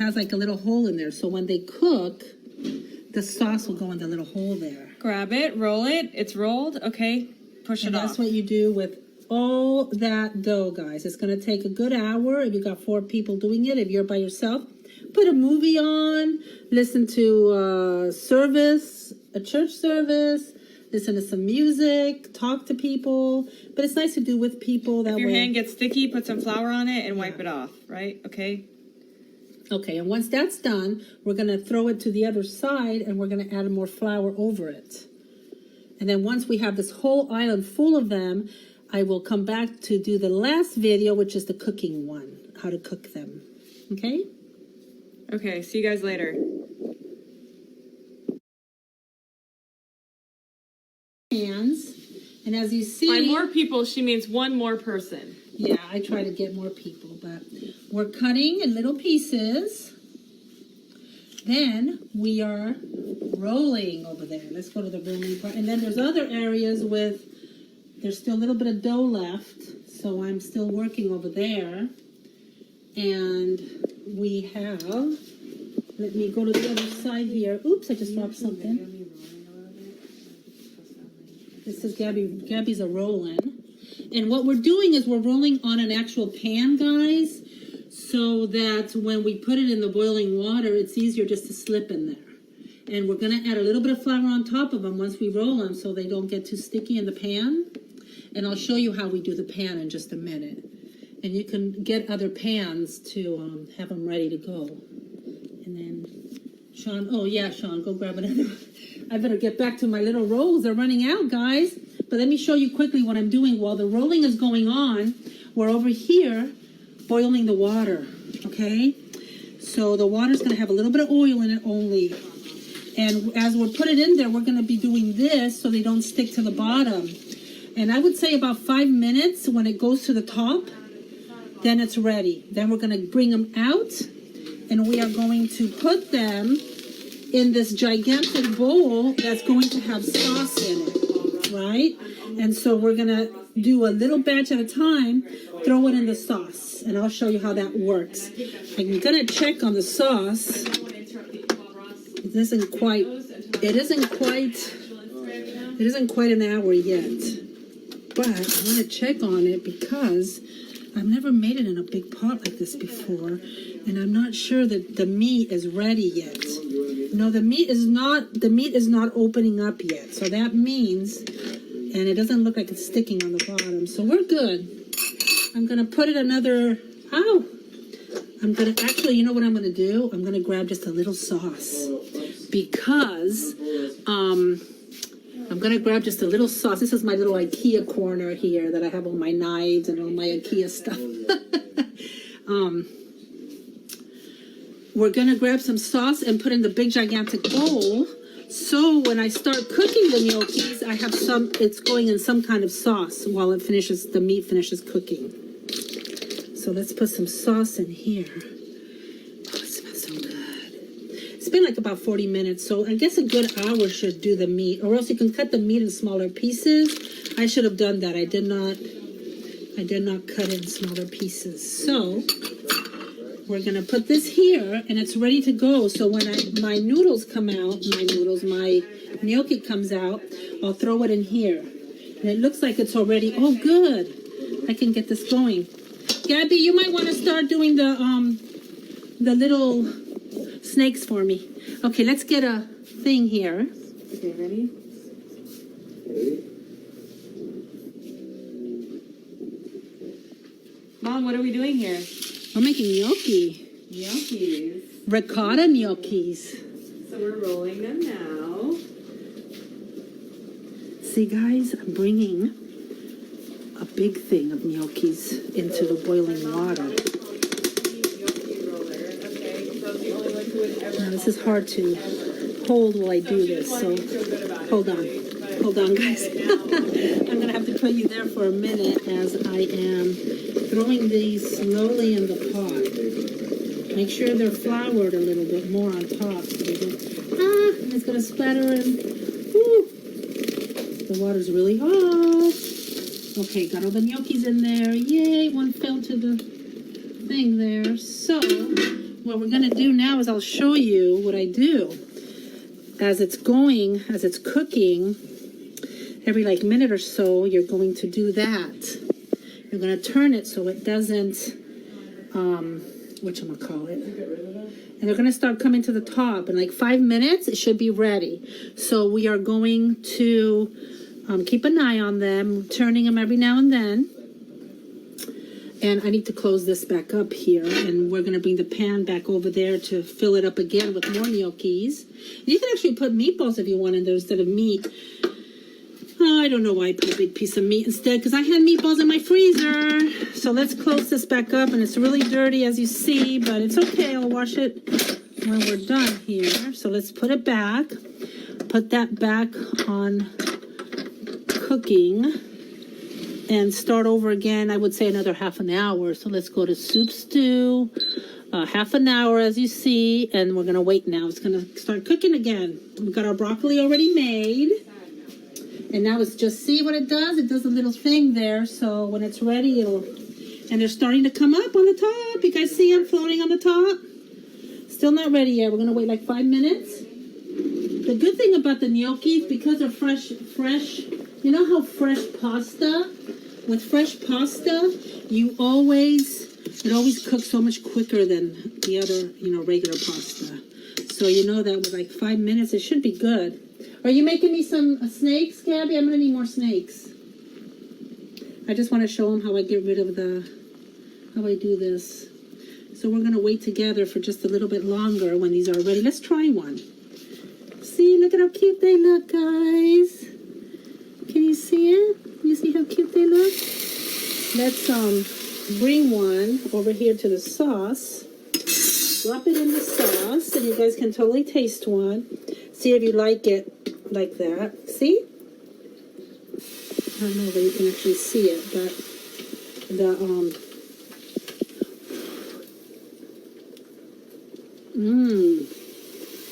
has like a little hole in there. So when they cook, the sauce will go in the little hole there. Grab it. Roll it. It's rolled. Okay. Push And it that's off. what you do with all that dough, guys. It's going to take a good hour if you got 4 people doing it. If you're by yourself, put a movie on, listen to a church service, listen to some music, talk to people. But it's nice to do with people. That If your way. hand gets sticky, put some flour on it and wipe it off, right? Okay? Okay, and once that's done, we're going to throw it to the other side and we're going to add more flour over it. And then once we have this whole island full of them, I will come back to do the last video, which is the cooking one, how to cook them. Okay? Okay, see you guys later. Hands. And as you see... By more people, she means one more person. Yeah, I try to get more people, but we're cutting in little pieces. Then we are rolling over there. Let's go to the rolling part. And then there's other areas with, there's still a little bit of dough left, so I'm still working over there. And we have, let me go to the other side here. Oops, I just dropped something. This is Gabby's a rolling. And what we're doing is we're rolling on an actual pan, guys, so that when we put it in the boiling water, it's easier just to slip in there. And we're going to add a little bit of flour on top of them once we roll them so they don't get too sticky in the pan. And I'll show you how we do the pan in just a minute. And you can get other pans to have them ready to go. And then, Sean, oh yeah, Sean, go grab another one. I better get back to my little rolls. They're running out, guys. But let me show you quickly what I'm doing. While the rolling is going on, we're over here boiling the water, okay? So the water's going to have a little bit of oil in it only. And as we're putting it in there, we're going to be doing this so they don't stick to the bottom. And I would say about 5 minutes when it goes to the top, then it's ready. Then we're going to bring them out, and we are going to put them in this gigantic bowl that's going to have sauce in it, right? And so we're going to do a little batch at a time, throw it in the sauce, and I'll show you how that works. I'm going to check on the sauce. It isn't quite an hour yet. But I want to check on it because I've never made it in a big pot like this before, and I'm not sure that the meat is ready yet. No, the meat is not opening up yet. So that means, and it doesn't look like it's sticking on the bottom. So we're good. I'm going to put it actually, you know what I'm going to do? I'm going to grab just a little sauce because, I'm going to grab just a little sauce. This is my little IKEA corner here that I have all my knives and all my IKEA stuff. We're gonna grab some sauce and put in the big gigantic bowl. So when I start cooking the gnocchis, I have some, it's going in some kind of sauce while it finishes, the meat finishes cooking. So let's put some sauce in here. Oh, it smells so good. It's been like about 40 minutes, so I guess a good hour should do the meat, or else you can cut the meat in smaller pieces. I should have done that. I did not cut it in smaller pieces. So we're gonna put this here, and it's ready to go. So when my noodles come out, my gnocchi comes out, I'll throw it in here. And it looks like it's already, oh good. I can get this going. Gabby, you might want to start doing the little snakes for me. Okay, let's get a thing here. Okay, ready? Mom, what are we doing here? I'm making gnocchi. Gnocchis. Ricotta gnocchis. So we're rolling them now. See, guys, I'm bringing a big thing of gnocchis into the boiling water. Now, this is hard to hold while I do this, so hold on. Hold on, guys. I'm going to have to put you there for a minute as I am throwing these slowly in the pot. Make sure they're floured a little bit more on top so they don't, and it's going to splatter in. Woo. The water's really hot. Okay, got all the gnocchis in there. Yay, one fell to the thing there. So, what we're going to do now is I'll show you what I do. As it's cooking, every like minute or so, you're going to do that. You're going to turn it so it doesn't, whatchamacallit. And they're going to start coming to the top. In like 5 minutes, it should be ready. So we are going to keep an eye on them, turning them every now and then. And I need to close this back up here. And we're going to bring the pan back over there to fill it up again with more gnocchis. You can actually put meatballs if you want in there instead of meat. Oh, I don't know why I put a big piece of meat instead, because I had meatballs in my freezer. So let's close this back up, and it's really dirty as you see, but it's okay. I'll wash it when we're done here. So let's put it back. Put that back on cooking and start over again. I would say another half an hour. So let's go to soup stew. Half an hour, as you see, and we're going to wait now. It's going to start cooking again. We've got our broccoli already made. And now it's just, see what it does? It does a little thing there. So when it's ready, and they're starting to come up on the top. You guys see them floating on the top? Still not ready yet. We're going to wait like 5 minutes. The good thing about the gnocchis, because they're fresh, you know how fresh pasta, with fresh pasta, it always cooks so much quicker than the other, regular pasta. So you know that with like 5 minutes, it should be good. Are you making me some snakes, Gabby? I'm going to need more snakes. I just want to show them how I get rid of how I do this. So we're going to wait together for just a little bit longer when these are ready. Let's try one. See, look at how cute they look, guys. Can you see it? You see how cute they look? Let's bring one over here to the sauce. Drop it in the sauce, and you guys can totally taste one. See if you like it like that. See? I don't know if you can actually see it, but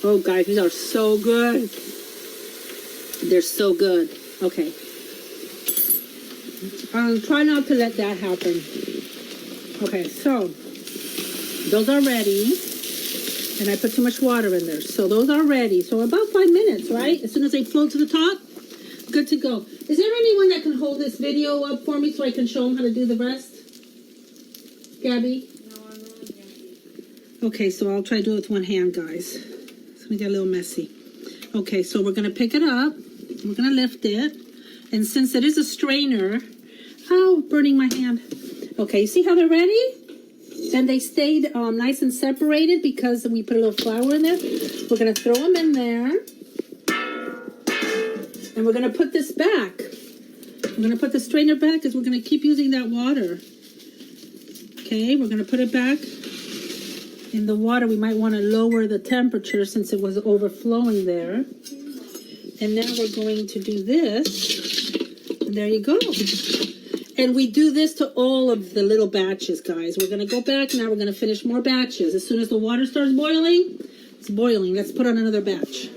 oh, guys, these are so good. They're so good. Okay. Try not to let that happen. Okay, so those are ready. And I put too much water in there. So those are ready. So about 5 minutes, right? As soon as they float to the top, good to go. Is there anyone that can hold this video up for me so I can show them how to do the rest? Gabby? No, I'm really yucky. Okay, so I'll try to do it with one hand, guys. It's going to get a little messy. Okay, so we're going to pick it up. We're going to lift it. And since it is a strainer, burning my hand. Okay, you see how they're ready? And they stayed nice and separated because we put a little flour in there. We're going to throw them in there. And we're going to put this back. We're going to put the strainer back because we're going to keep using that water. Okay, we're gonna put it back in the water. We might want to lower the temperature since it was overflowing there. And now we're going to do this. And there you go. And we do this to all of the little batches, guys. We're gonna go back now. We're gonna finish more batches. As soon as the water starts boiling, it's boiling. Let's put on another batch.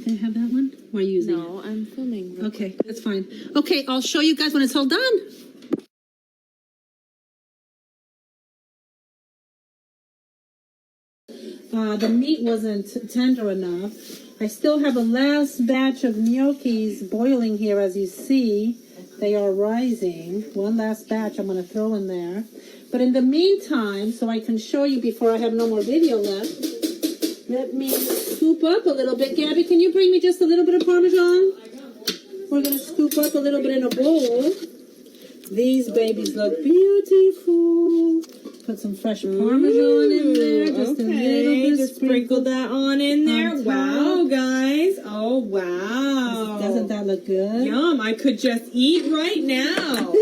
Can I have that one? Or are you using it? No, I'm filming. Okay, that's fine. Okay, I'll show you guys when it's all done. The meat wasn't tender enough. I still have a last batch of gnocchis boiling here, as you see. They are rising. One last batch I'm going to throw in there. But in the meantime, so I can show you before I have no more video left, let me scoop up a little bit. Gabby, can you bring me just a little bit of Parmesan? We're going to scoop up a little bit in a bowl. These babies look beautiful. Put some fresh Parmesan in there. Just a little bit. Just sprinkle that on in there. On Wow, top. guys. Oh, wow. Doesn't that look good? Yum, I could just eat right now.